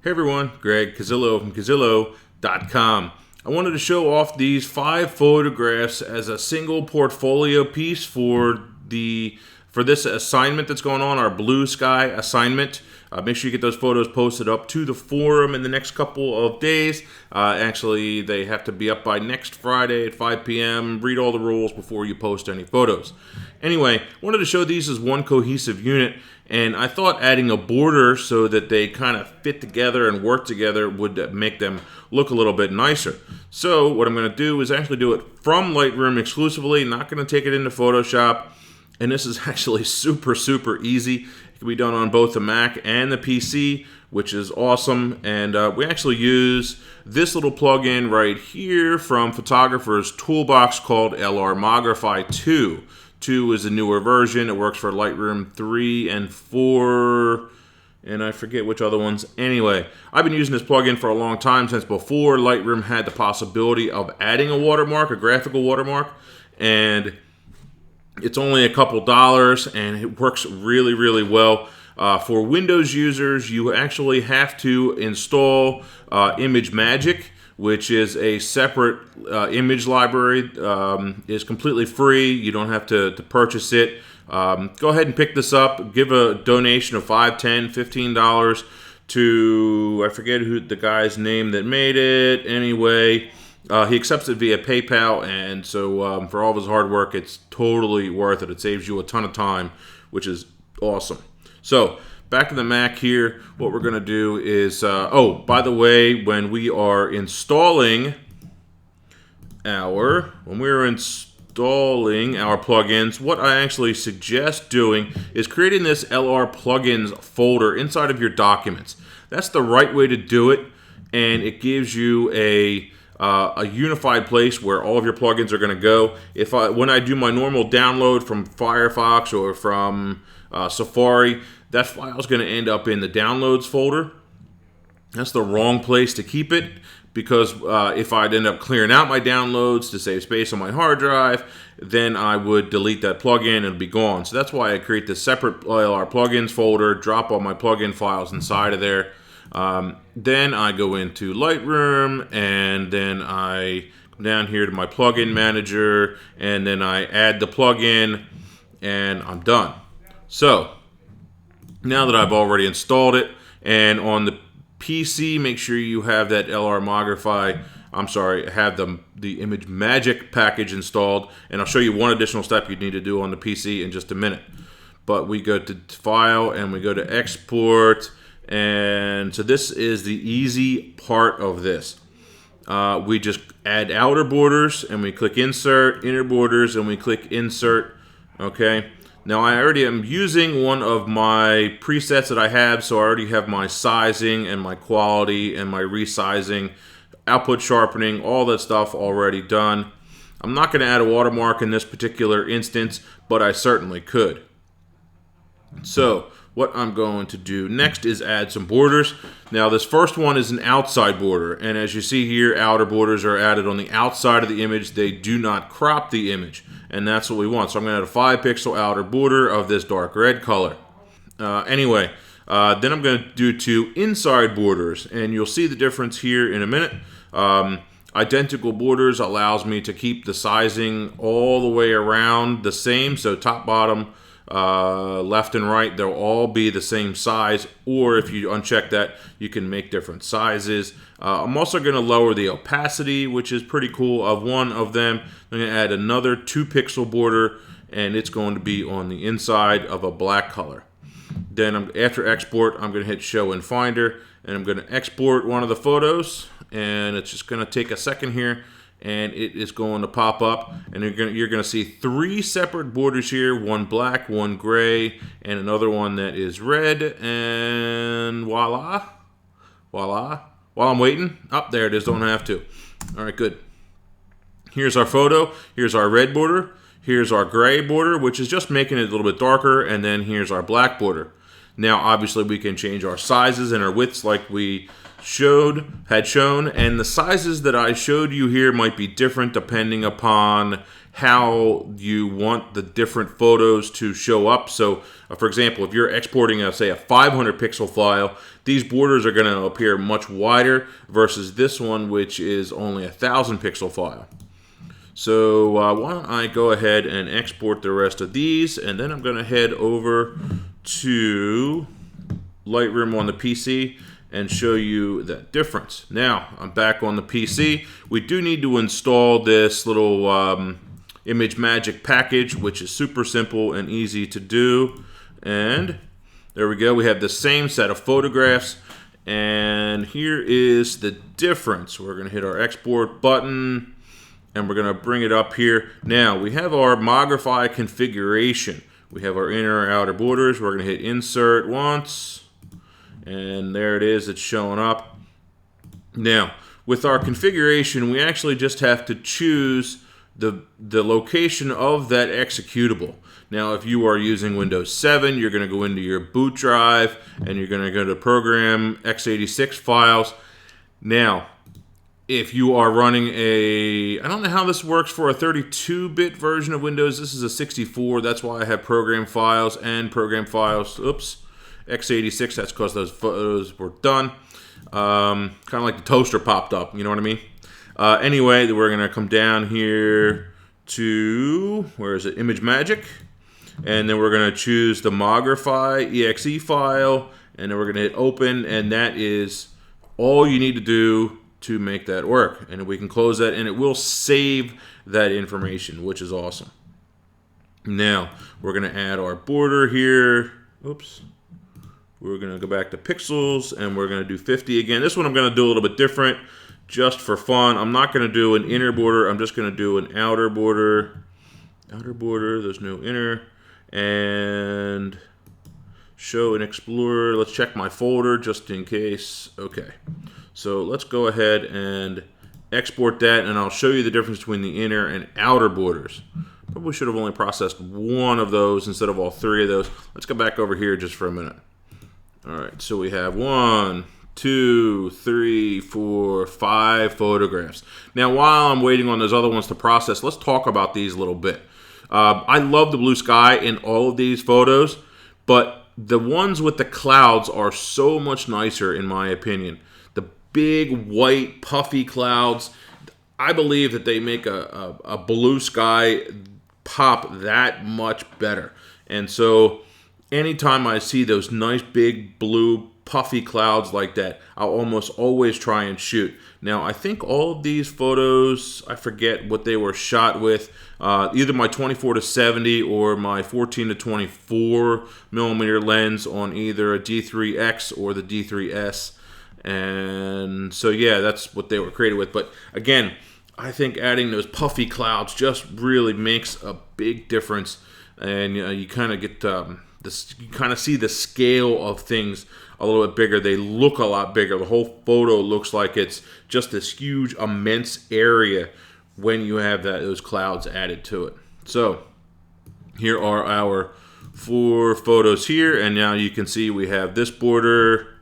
Hey everyone, Greg Cazillo from Cazillo.com. I wanted to show off these 5 photographs as a single portfolio piece for this assignment that's going on, our blue sky assignment. Make sure you get those photos posted up to the forum in the next couple of days. Actually, they have to be up by next Friday at 5 p.m. Read all the rules before you post any photos. Anyway, wanted to show these as one cohesive unit, and I thought adding a border so that they kind of fit together and work together would make them look a little bit nicer. So what I'm going to do is actually do it from Lightroom exclusively, not going to take it into Photoshop. And this is actually super easy. It can be done on both the Mac and the PC, which is awesome. And we actually use this little plugin right here from Photographer's Toolbox called LRMogrify 2. 2 is a newer version. It works for Lightroom 3 and 4, and I forget which other ones. Anyway, I've been using this plugin for a long time, since before Lightroom had the possibility of adding a watermark, a graphical watermark, and it's only a couple dollars, and it works really well. For Windows users, you actually have to install ImageMagick, which is a separate image library. Is completely free. You don't have to purchase it. Go ahead and pick this up. Give a donation of $5, $10, $15 to, I forget who the guy's name that made it. Anyway, he accepts it via PayPal, and so for all of his hard work, it's totally worth it. It saves you a ton of time, which is awesome. So back to the Mac here. What we're going to do is, oh, by the way, when we are installing our plugins, what I actually suggest doing is creating this LR plugins folder inside of your documents. That's the right way to do it, and it gives you a unified place where all of your plugins are going to go. When I do my normal download from Firefox or from Safari, that file is going to end up in the downloads folder. That's the wrong place to keep it, because if I'd end up clearing out my downloads to save space on my hard drive, then I would delete that plugin and it'd be gone. So that's why I create this separate LR plugins folder, drop all my plugin files inside of there. Then I go into Lightroom, and then I come down here to my plugin manager, and then I add the plugin, and I'm done. So now that I've already installed it, and on the PC, make sure you have that LRMogrify, have the ImageMagick package installed, and I'll show you one additional step you need to do on the PC in just a minute. But we go to File, and we go to Export, and so this is the easy part of this. We just add outer borders, and we click Insert, inner borders, and we click Insert, okay? Now I already am using one of my presets that I have, so I already have my sizing and my quality and my resizing, output sharpening, all that stuff already done. I'm not going to add a watermark in this particular instance, but I certainly could. So what I'm going to do next is add some borders. Now this first one is an outside border, and as you see here, outer borders are added on the outside of the image. They do not crop the image, and that's what we want. So I'm going to add a 5 pixel outer border of this dark red color. Then I'm going to do 2 inside borders, and you'll see the difference here in a minute. Identical borders allows me to keep the sizing all the way around the same, so top, bottom, left and right, they'll all be the same size, or if you uncheck that, you can make different sizes. I'm also going to lower the opacity, which is pretty cool, of one of them. I'm going to add another 2 pixel border, and it's going to be on the inside of a black color. Then after export, I'm going to hit Show in Finder, and I'm going to export one of the photos, and it's just going to take a second here, and it is going to pop up, and you're going to see 3 separate borders here, one black, one gray, and another one that is red, and voila. While I'm waiting, there it is, don't have to. All right, good. Here's our photo, here's our red border, here's our gray border, which is just making it a little bit darker, and then here's our black border. Now, obviously, we can change our sizes and our widths like we had shown, and the sizes that I showed you here might be different depending upon how you want the different photos to show up. So, for example, if you're exporting, say, a 500 pixel file, these borders are going to appear much wider versus this one, which is only a 1,000 pixel file. So why don't I go ahead and export the rest of these, and then I'm going to head over to Lightroom on the PC and show you that difference. Now, I'm back on the PC. We do need to install this little Image Magic package, which is super simple and easy to do. And there we go. We have the same set of photographs. And here is the difference. We're going to hit our export button, and we're going to bring it up here. Now, we have our Mogrify configuration. We have our inner and outer borders. We're going to hit insert once. And there it is, it's showing up. Now, with our configuration, we actually just have to choose the location of that executable. Now, if you are using Windows 7, you're going to go into your boot drive, and you're going to go to Program x86 files. Now, if you are running I don't know how this works for a 32-bit version of Windows. This is a 64. That's why I have Program Files and Program Files. Oops. x86, that's because those photos were done. Kind of like the toaster popped up, you know what I mean? Anyway, we're going to come down here to, where is it, Image Magic. And then we're going to choose the Mogrify exe file. And then we're going to hit open. And that is all you need to do to make that work. And we can close that, and it will save that information, which is awesome. Now, we're going to add our border here. Oops. We're going to go back to pixels, and we're going to do 50 again. This one I'm going to do a little bit different just for fun. I'm not going to do an inner border. I'm just going to do an outer border. Outer border, there's no inner. And show in Explorer. Let's check my folder just in case. Okay. So let's go ahead and export that, and I'll show you the difference between the inner and outer borders. Probably should have only processed one of those instead of all three of those. Let's go back over here just for a minute. All right, so we have 1, 2, 3, 4, 5 photographs. Now, while I'm waiting on those other ones to process, let's talk about these a little bit. I love the blue sky in all of these photos, but the ones with the clouds are so much nicer in my opinion. The big, white, puffy clouds, I believe that they make a blue sky pop that much better. And so anytime I see those nice big blue puffy clouds like that, I'll almost always try and shoot. Now, I think all of these photos, I forget what they were shot with, either my 24-70 or my 14-24 millimeter lens on either a D3X or the D3S. And so, yeah, that's what they were created with. But again, I think adding those puffy clouds just really makes a big difference. And you kind of get you kind of see the scale of things a little bit bigger. They look a lot bigger. The whole photo looks like it's just this huge, immense area when you have those clouds added to it. So here are our 4 photos here, and now you can see we have this border,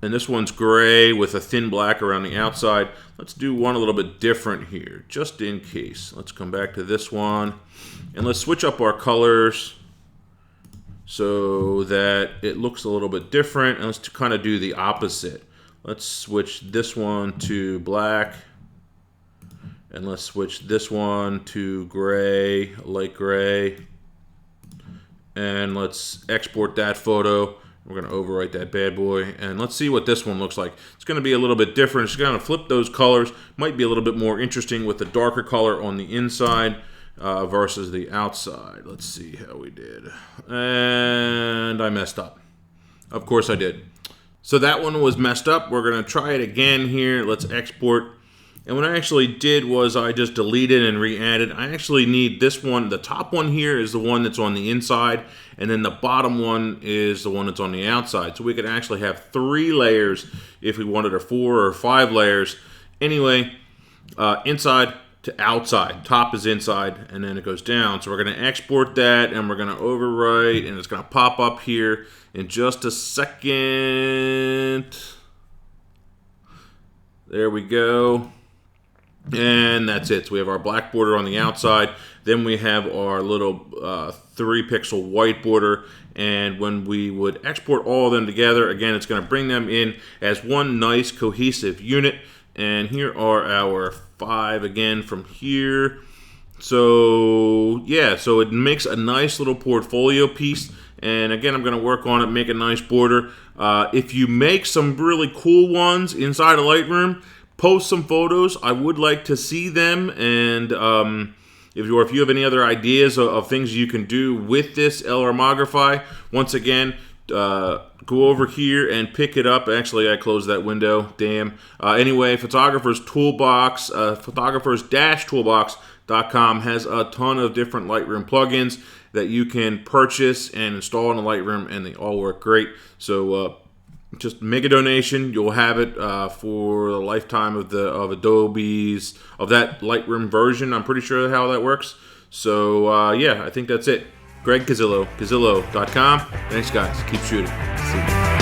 and this one's gray with a thin black around the outside. Let's do one a little bit different here, just in case. Let's come back to this one, and let's switch up our colors so that it looks a little bit different. And let's kind of do the opposite. Let's switch this one to black, and let's switch this one to gray, light gray, and let's export that photo. We're going to overwrite that bad boy, and let's see what this one looks like. It's going to be a little bit different. It's going to flip those colors. Might be a little bit more interesting with the darker color on the inside versus the outside. Let's see how we did. And I messed up. Of course I did. So that one was messed up. We're going to try it again here. Let's export. And what I actually did was I just deleted and re-added. I actually need this one. The top one here is the one that's on the inside, and then the bottom one is the one that's on the outside. So we could actually have 3 layers if we wanted, or 4 or 5 layers. Anyway, inside to outside. Top is inside, and then it goes down. So we're going to export that, and we're going to overwrite, and it's going to pop up here in just a second. There we go. And that's it. So we have our black border on the outside. Then we have our little 3-pixel white border. And when we would export all of them together, again, it's going to bring them in as one nice cohesive unit. And here are our 5 again from here. So yeah, so it makes a nice little portfolio piece. And again, I'm going to work on it, make a nice border. If you make some really cool ones inside of Lightroom, post some photos. I would like to see them. And if you have any other ideas of things you can do with this LRMogrify, once again, go over here and pick it up. Actually, I closed that window. Damn. Anyway, Photographer's Toolbox, photographers-toolbox.com has a ton of different Lightroom plugins that you can purchase and install in the Lightroom, and they all work great. So just make a donation. You'll have it for the lifetime of Adobe's of that Lightroom version. I'm pretty sure how that works. So yeah, I think that's it. Greg Cazillo, Cazillo.com. Thanks, guys. Keep shooting. See you.